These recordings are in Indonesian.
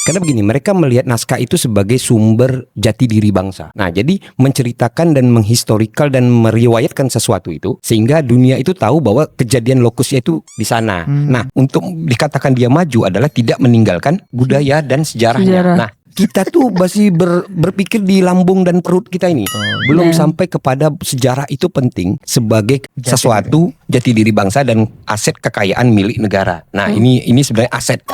Karena begini, mereka melihat naskah itu sebagai sumber jati diri bangsa. Nah, jadi menceritakan dan menghistorikal dan meriwayatkan sesuatu itu sehingga dunia itu tahu bahwa kejadian lokusnya itu di sana. Nah, untuk dikatakan dia maju adalah tidak meninggalkan budaya dan sejarahnya. Nah, kita tuh masih berpikir di lambung dan perut kita ini. Belum sampai kepada sejarah itu penting sebagai sesuatu jati diri bangsa dan aset kekayaan milik negara. Nah, ini sebenarnya aset.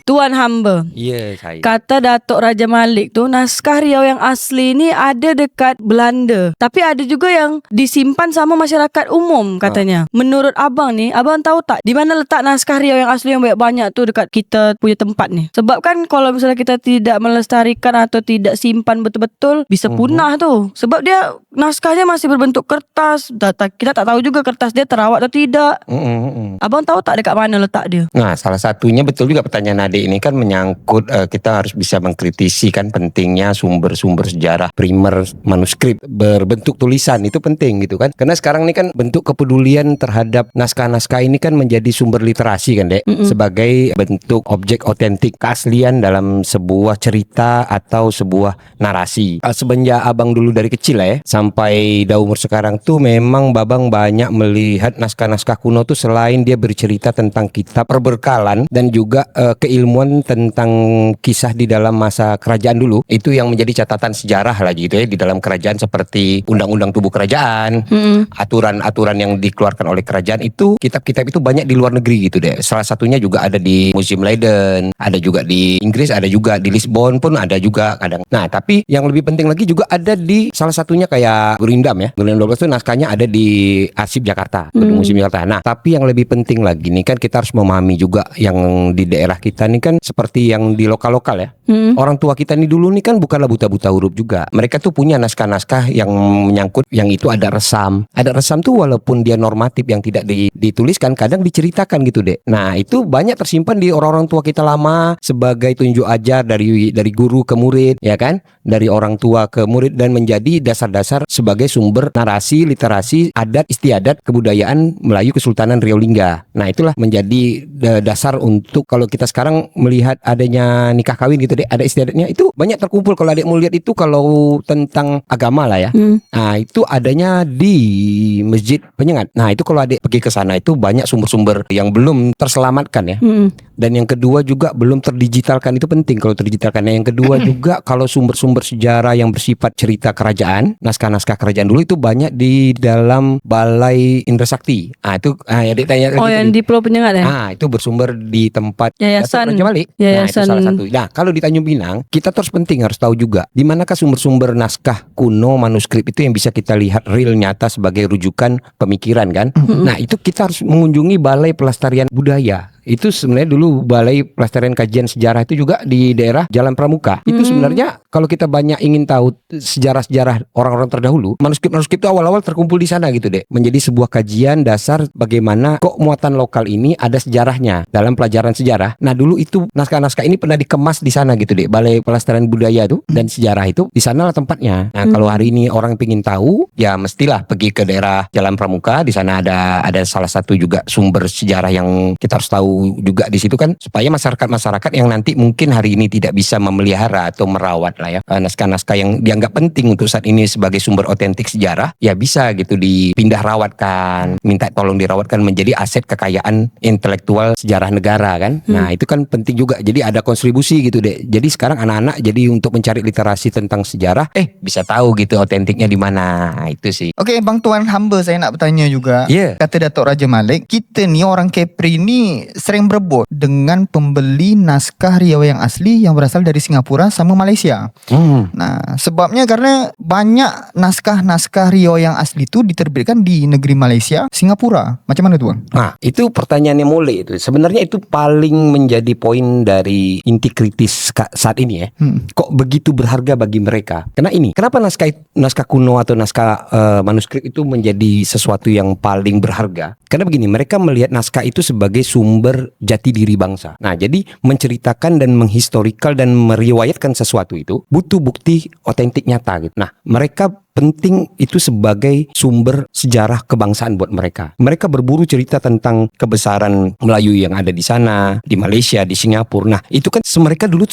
Tuan hamba. Ya, saya. Kata Datuk Raja Malik tu, naskah Riau yang asli ni ada dekat Belanda. Tapi ada juga yang disimpan sama masyarakat umum katanya. Menurut abang ni, abang tahu tak di mana letak naskah Riau yang asli yang banyak-banyak tu dekat kita punya tempat ni? Sebab kan kalau misalnya kita tidak melestarikan atau tidak simpan betul-betul, bisa punah tu. Sebab dia naskahnya masih berbentuk kertas. Kita tak tahu juga kertas dia terawat atau tidak. Abang tahu tak dekat mana letak dia? Nah, salah satunya betul juga pertanyaan adik ini kan menyangkut kita harus bisa mengkritisi kan pentingnya sumber-sumber sejarah primer manuskrip berbentuk tulisan itu penting gitu kan. Karena sekarang ini kan bentuk kepedulian terhadap naskah-naskah ini kan menjadi sumber literasi kan Dek. Sebagai bentuk objek otentik keaslian dalam sebuah cerita atau sebuah narasi. Semenjak abang dulu dari kecil lah ya sampai dah umur sekarang tuh memang babang banyak melihat naskah-naskah kuno tuh selain dia bercerita tentang kitab perbekalan dan juga keilmuan tentang kisah di dalam masa kerajaan dulu, itu yang menjadi catatan sejarah lagi gitu ya di dalam kerajaan seperti undang-undang tubuh kerajaan, aturan-aturan yang dikeluarkan oleh kerajaan itu kitab-kitab itu banyak di luar negeri gitu deh. Salah satunya juga ada di Museum Leiden, ada juga di Inggris, ada juga di Lisbon pun ada juga kadang. Nah, tapi yang lebih penting lagi juga ada di salah satunya kayak Gurindam ya. Gurindam 12 itu naskahnya ada di Arsip Jakarta, Gedung Museum Jakarta. Nah, tapi yang lebih penting lagi nih kan kita harus memahami juga yang di daerah kita nih kan seperti yang di lokal-lokal ya. Orang tua kita nih dulu nih kan bukanlah buta-buta huruf juga. Mereka tuh punya naskah-naskah yang menyangkut yang itu ada resam. Ada resam tuh walaupun dia normatif yang tidak dituliskan kadang diceritakan gitu deh. Nah, itu banyak tersimpan di orang-orang tua kita lama sebagai tunjuk ajar dari guru ke murid ya kan, dari orang tua ke murid dan menjadi dasar-dasar sebagai sumber narasi, literasi, adat istiadat kebudayaan Melayu Kesultanan Riau Lingga. Nah, itulah menjadi dasar untuk kalau kita sekarang melihat adanya nikah kawin gitu deh, ada istiadatnya itu banyak terkumpul. Kalau adik mau lihat itu kalau tentang agama lah ya. Nah, itu adanya di Masjid Penyengat. Nah, itu kalau adik pergi ke sana itu banyak sumber-sumber yang belum terselamatkan ya. Dan yang kedua juga belum terdigitalkan, itu penting kalau terdigitalkan. Yang kedua juga kalau sumber-sumber sejarah yang bersifat cerita kerajaan, naskah-naskah kerajaan dulu itu banyak di dalam Balai Indra Sakti. Ah, itu adik tanya Oh, yang di Pulau Penyengat ya? Ah, itu bersumber di tempat Yayasan Raja Malik. Nah, itu salah satu. Nah, kalau di Tanjung Pinang, kita terus penting harus tahu juga di manakah sumber-sumber naskah kuno manuskrip itu yang bisa kita lihat real nyata sebagai rujukan pemikiran kan. Nah, itu kita harus mengunjungi Balai Pelestarian Budaya. Itu sebenarnya dulu Balai Pelestarian Kajian Sejarah itu juga di daerah Jalan Pramuka. Itu sebenarnya kalau kita banyak ingin tahu sejarah-sejarah orang-orang terdahulu, manuskrip-manuskrip itu awal-awal terkumpul di sana gitu deh. Menjadi sebuah kajian dasar bagaimana kok muatan lokal ini ada sejarahnya dalam pelajaran sejarah. Nah, dulu itu naskah-naskah ini pernah dikemas di sana gitu deh. Balai Pelestarian Budaya itu dan sejarah itu di sanalah tempatnya. Nah, kalau hari ini orang ingin tahu, ya mestilah pergi ke daerah Jalan Pramuka. Di sana ada salah satu juga sumber sejarah yang kita harus tahu juga di situ kan, supaya masyarakat-masyarakat yang nanti mungkin hari ini tidak bisa memelihara atau merawat lah ya naskah-naskah yang dianggap penting untuk saat ini sebagai sumber otentik sejarah, ya bisa gitu dipindah rawatkan, minta tolong dirawatkan menjadi aset kekayaan intelektual sejarah negara kan. Nah, itu kan penting juga. Jadi ada kontribusi gitu deh. Jadi sekarang anak-anak jadi untuk mencari literasi tentang sejarah bisa tahu gitu otentiknya di mana. Nah, itu sih. Oke, Bang Tuan hamba saya nak bertanya juga. Kata Datuk Raja Malik, kita ni orang Kepri ni sering berebut dengan pembeli naskah Riau yang asli yang berasal dari Singapura sama Malaysia. Nah, sebabnya karena banyak naskah-naskah Riau yang asli itu diterbitkan di negeri Malaysia, Singapura. Macam mana tuan? Nah, itu pertanyaannya mulai itu. Sebenarnya itu paling menjadi poin dari inti kritis saat ini ya. Kok begitu berharga bagi mereka? Karena ini, kenapa naskah kuno atau naskah manuskrip itu menjadi sesuatu yang paling berharga? Karena begini, mereka melihat naskah itu sebagai sumber jati diri bangsa. Nah, jadi menceritakan dan menghistorikal dan meriwayatkan sesuatu itu butuh bukti otentik nyata gitu. Nah, mereka penting itu sebagai sumber sejarah kebangsaan buat mereka. Mereka berburu cerita tentang kebesaran Melayu yang ada di sana, di Malaysia, di Singapura. Nah, itu kan mereka dulu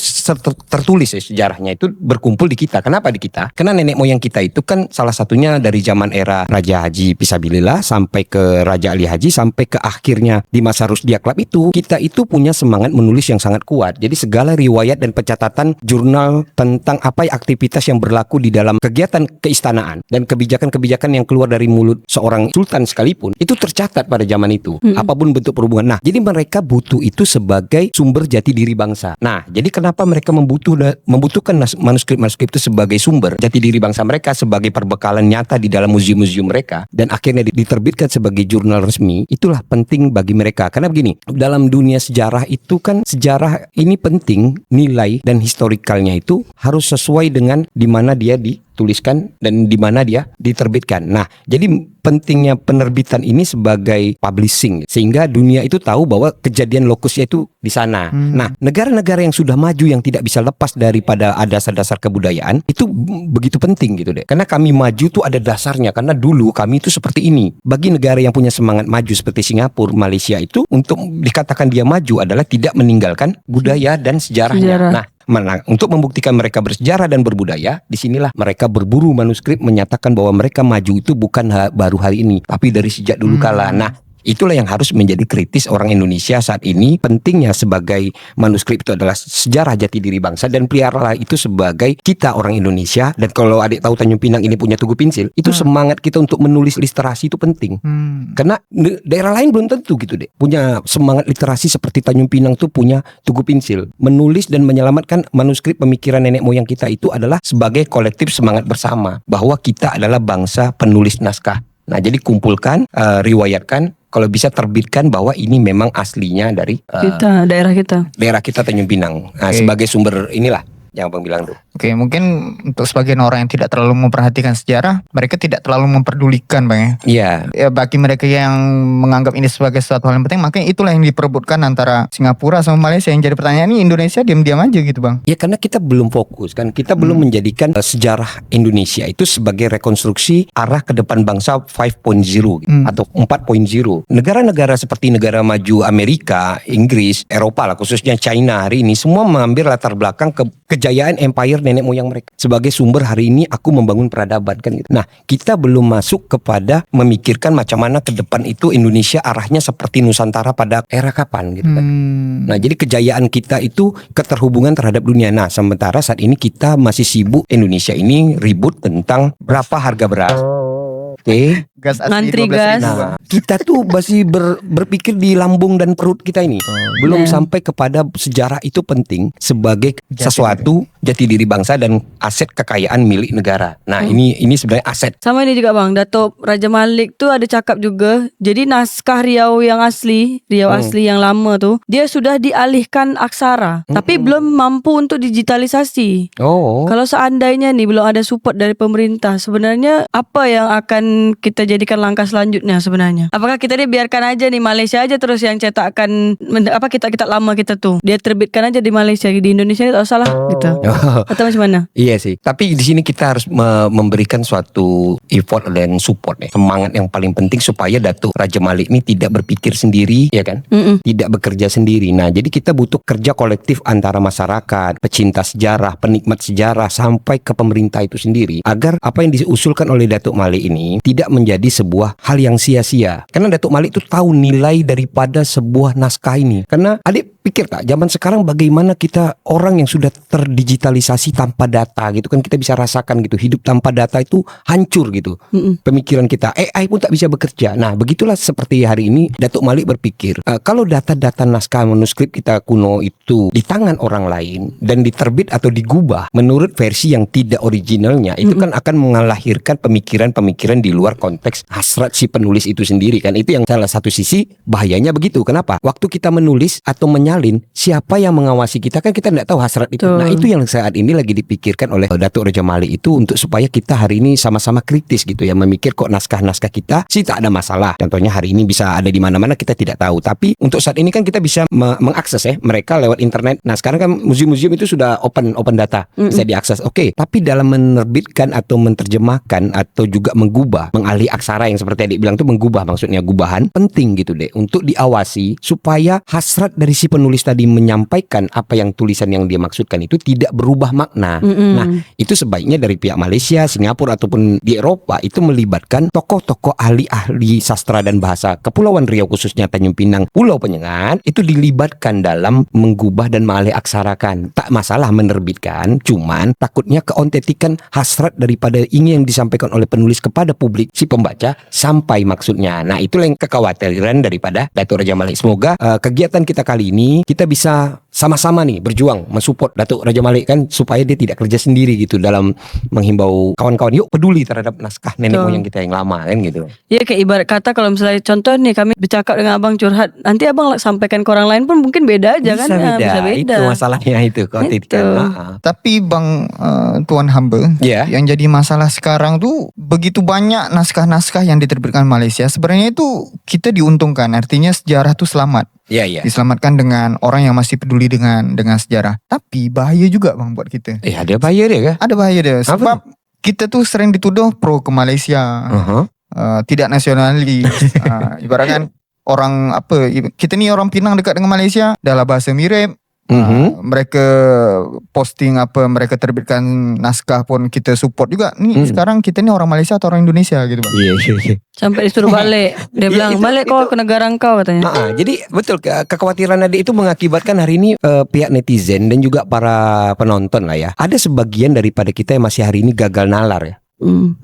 tertulis ya sejarahnya itu berkumpul di kita. Kenapa di kita? Karena nenek moyang kita itu kan salah satunya dari zaman era Raja Haji Pisabilillah sampai ke Raja Ali Haji sampai ke akhirnya di masa Rusdia Club itu, kita itu punya semangat menulis yang sangat kuat. Jadi segala riwayat dan pencatatan jurnal tentang apa aktivitas yang berlaku di dalam kegiatan keistanaan dan kebijakan-kebijakan yang keluar dari mulut seorang sultan sekalipun itu tercatat pada zaman itu. Apapun bentuk perhubungan. Nah, jadi mereka butuh itu sebagai sumber jati diri bangsa. Nah, jadi kenapa mereka membutuhkan manuskrip-manuskrip itu sebagai sumber jati diri bangsa mereka, sebagai perbekalan nyata di dalam museum-museum mereka, dan akhirnya diterbitkan sebagai jurnal resmi. Itulah penting bagi mereka. Karena begini, dalam dunia sejarah itu kan sejarah ini penting, nilai dan historikalnya itu harus sesuai dengan di mana dia dituliskan dan di mana dia diterbitkan. Nah, jadi pentingnya penerbitan ini sebagai publishing sehingga dunia itu tahu bahwa kejadian lokusnya itu di sana. Nah, negara-negara yang sudah maju yang tidak bisa lepas daripada dasar-dasar kebudayaan itu begitu penting gitu deh. Karena kami maju tuh ada dasarnya, karena dulu kami itu seperti ini. Bagi negara yang punya semangat maju seperti Singapura, Malaysia itu untuk dikatakan dia maju adalah tidak meninggalkan budaya dan sejarahnya. Nah, untuk membuktikan mereka bersejarah dan berbudaya, disinilah mereka berburu manuskrip menyatakan bahwa mereka maju itu bukan baru hari ini, tapi dari sejak dulu kala. Nah, itulah yang harus menjadi kritis orang Indonesia saat ini. Pentingnya sebagai manuskrip itu adalah sejarah jati diri bangsa, dan peliharalah itu sebagai kita orang Indonesia. Dan kalau adik tahu Tanjung Pinang ini punya Tugu Pensil, itu semangat kita untuk menulis literasi itu penting. Karena daerah lain belum tentu gitu deh punya semangat literasi seperti Tanjung Pinang tuh punya Tugu Pensil. Menulis dan menyelamatkan manuskrip pemikiran nenek moyang kita itu adalah sebagai kolektif semangat bersama bahwa kita adalah bangsa penulis naskah. Nah, jadi kumpulkan, riwayatkan, kalau bisa terbitkan bahwa ini memang aslinya dari daerah kita Tanjung Pinang. Nah, sebagai sumber inilah yang Abang bilang tuh. Oke, mungkin untuk sebagian orang yang tidak terlalu memperhatikan sejarah, mereka tidak terlalu memperdulikan, Bang ya. Iya. Ya, bagi mereka yang menganggap ini sebagai suatu hal yang penting, makanya itulah yang diperebutkan antara Singapura sama Malaysia. Yang jadi pertanyaan ini Indonesia diam-diam aja gitu, Bang. Ya, karena kita belum fokus kan, kita belum menjadikan sejarah Indonesia itu sebagai rekonstruksi arah ke depan bangsa 5.0 atau 4.0. Negara-negara seperti negara maju Amerika, Inggris, Eropa lah, khususnya China hari ini semua mengambil latar belakang kejayaan empire nenek moyang mereka sebagai sumber hari ini aku membangun peradaban kan gitu. Nah, kita belum masuk kepada memikirkan macam mana ke depan itu Indonesia arahnya seperti Nusantara pada era kapan gitu kan. Nah, jadi kejayaan kita itu keterhubungan terhadap dunia. Nah, sementara saat ini kita masih sibuk, Indonesia ini ribut tentang berapa harga beras. Oke. Gas asli Ngantri 12.000, gas. Bang. Nah, kita tuh masih berpikir di lambung dan perut kita ini. Belum sampai kepada sejarah itu penting sebagai sesuatu jati diri bangsa dan aset kekayaan milik negara. Nah, ini sebenarnya aset. Sama ini juga Bang, Datuk Raja Malik tuh ada cakap juga. Jadi naskah Riau yang asli, asli yang lama tuh, dia sudah dialihkan aksara, tapi belum mampu untuk digitalisasi. Kalau seandainya nih belum ada support dari pemerintah, sebenarnya apa yang akan kita jadikan langkah selanjutnya sebenarnya? Apakah kita biarkan aja nih Malaysia aja terus yang cetakkan kitab-kitab lama kita tuh, dia terbitkan aja di Malaysia, di Indonesia ini tak usah lah gitu. Atau macam mana? Iya sih. Tapi di sini kita harus memberikan suatu effort dan support nih. Semangat yang paling penting supaya Datuk Raja Malik ini tidak berpikir sendiri, ya kan? Tidak bekerja sendiri. Nah, jadi kita butuh kerja kolektif antara masyarakat, pecinta sejarah, penikmat sejarah sampai ke pemerintah itu sendiri, agar apa yang diusulkan oleh Datuk Malik ini tidak menjadi sebuah hal yang sia-sia. Karena Datuk Malik itu tahu nilai daripada sebuah naskah ini. Karena adik pikir tak, zaman sekarang bagaimana kita orang yang sudah terdigitalisasi tanpa data gitu kan, kita bisa rasakan gitu, hidup tanpa data itu hancur gitu. Pemikiran kita, AI pun tak bisa bekerja. Nah, begitulah seperti hari ini Datuk Malik berpikir, kalau data-data naskah manuskrip kita kuno itu di tangan orang lain dan diterbit atau digubah menurut versi yang tidak originalnya, itu kan akan melahirkan pemikiran-pemikiran di luar konteks hasrat si penulis itu sendiri kan. Itu yang salah satu sisi bahayanya begitu. Kenapa? Waktu kita menulis atau nyalin, siapa yang mengawasi kita, kan kita tidak tahu hasrat itu. Betul. Nah itu yang saat ini lagi dipikirkan oleh Datuk Raja Malik itu, untuk supaya kita hari ini sama-sama kritis gitu ya, memikir kok naskah-naskah kita sih tak ada masalah. Contohnya hari ini bisa ada di mana-mana, kita tidak tahu. Tapi untuk saat ini kan kita bisa mengakses mereka lewat internet. Nah sekarang kan museum-museum itu sudah open data, bisa diakses. Oke, tapi dalam menerbitkan atau menerjemahkan atau juga mengubah, mengalih aksara yang seperti adik bilang itu, mengubah maksudnya gubahan, penting gitu deh untuk diawasi supaya hasrat dari si penulis tadi menyampaikan apa yang tulisan yang dia maksudkan itu tidak berubah makna. Nah itu sebaiknya dari pihak Malaysia, Singapura ataupun di Eropa itu melibatkan tokoh-tokoh ahli-ahli sastra dan bahasa Kepulauan Riau, khususnya Tanjung Pinang, Pulau Penyengat, itu dilibatkan dalam mengubah dan mengalih aksarakan. Tak masalah menerbitkan, cuman takutnya keontentikan hasrat daripada ingin yang disampaikan oleh penulis kepada publik si pembaca sampai maksudnya. Nah itulah yang kekhawatiran daripada Datuk Raja Malik. Semoga kegiatan kita kali ini kita bisa sama-sama nih berjuang mensupport Datuk Raja Malik kan, supaya dia tidak kerja sendiri gitu dalam menghimbau kawan-kawan yuk peduli terhadap naskah nenek moyang kita yang lama kan gitu. Ya kayak ibarat kata kalau misalnya contoh nih, kami bercakap dengan abang curhat, nanti abang sampaikan ke orang lain pun mungkin beda aja kan. Bisa beda. Itu masalahnya itu keontentikan. Tapi Bang Tuan Hamba, yang jadi masalah sekarang tuh begitu banyak naskah-naskah yang diterbitkan Malaysia. Sebenarnya itu kita diuntungkan, artinya sejarah tuh selamat. Diselamatkan dengan orang yang masih peduli dengan sejarah. Tapi bahaya juga Bang buat kita. Ada bahaya dia kah? Ada bahaya dia. Sebab kita tuh sering dituduh pro ke Malaysia, tidak nasionalis. Ibaratkan orang kita ni orang Pinang dekat dengan Malaysia, dah lah bahasa mirip. Mereka posting mereka terbitkan naskah pun kita support juga. Ni sekarang kita ni orang Malaysia atau orang Indonesia gitu Bang. Sampai disuruh balik. Dia bilang balik kau ke negara engkau katanya. Jadi betul, kekhawatiran adik itu mengakibatkan hari ini pihak netizen dan juga para penonton lah ya, ada sebagian daripada kita yang masih hari ini gagal nalar ya.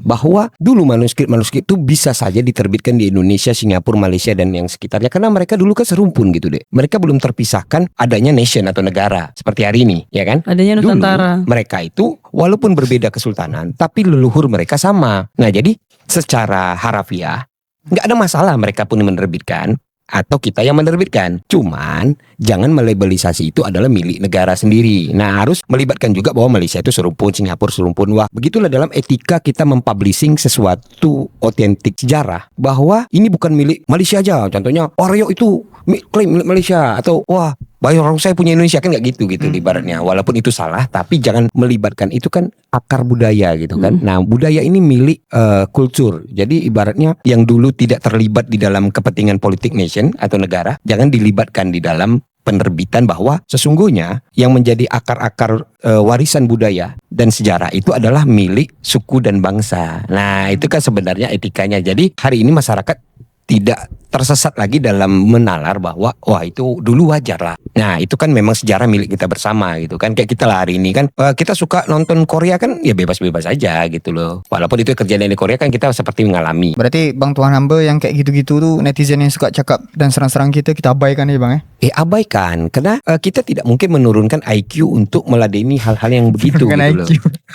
Bahwa dulu manuskrip itu bisa saja diterbitkan di Indonesia, Singapura, Malaysia dan yang sekitarnya, karena mereka dulu kan serumpun gitu deh. Mereka belum terpisahkan adanya nation atau negara seperti hari ini, ya kan? Adanya Nusantara. Dulu mereka itu walaupun berbeda kesultanan, tapi leluhur mereka sama. Nah jadi secara harafiah nggak ada masalah mereka pun menerbitkan atau kita yang menerbitkan. Cuman jangan melabelisasi itu adalah milik negara sendiri. Nah harus melibatkan juga bahwa Malaysia itu serumpun, Singapura serumpun. Wah begitulah dalam etika kita mempublishing sesuatu otentik sejarah, bahwa ini bukan milik Malaysia aja. Contohnya Oreo itu klaim milik Malaysia, atau wah Bayang saya punya Indonesia, kan nggak gitu ibaratnya. Walaupun itu salah, tapi jangan melibatkan, itu kan akar budaya gitu kan. Nah budaya ini milik kultur. Jadi ibaratnya yang dulu tidak terlibat di dalam kepentingan politik nation atau negara, jangan dilibatkan di dalam penerbitan, bahwa sesungguhnya yang menjadi akar-akar warisan budaya dan sejarah itu adalah milik suku dan bangsa. Nah itu kan sebenarnya etikanya. Jadi hari ini masyarakat tidak tersesat lagi dalam menalar bahwa wah itu dulu wajar lah. Nah itu kan memang sejarah milik kita bersama gitu kan. Kayak kita lah hari ini kan kita suka nonton Korea kan, ya bebas-bebas aja gitu loh. Walaupun itu kejadian di Korea kan kita seperti mengalami. Berarti Bang Tuan Hamba yang kayak gitu-gitu tuh, netizen yang suka cakap dan serang-serang kita abaikan ya Bang ya? Abaikan, karena kita tidak mungkin menurunkan IQ untuk meladeni hal-hal yang begitu gitu loh.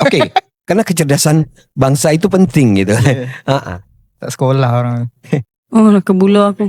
Oke, karena kecerdasan bangsa itu penting gitu. Tak sekolah orang. Oh, ke bulu aku.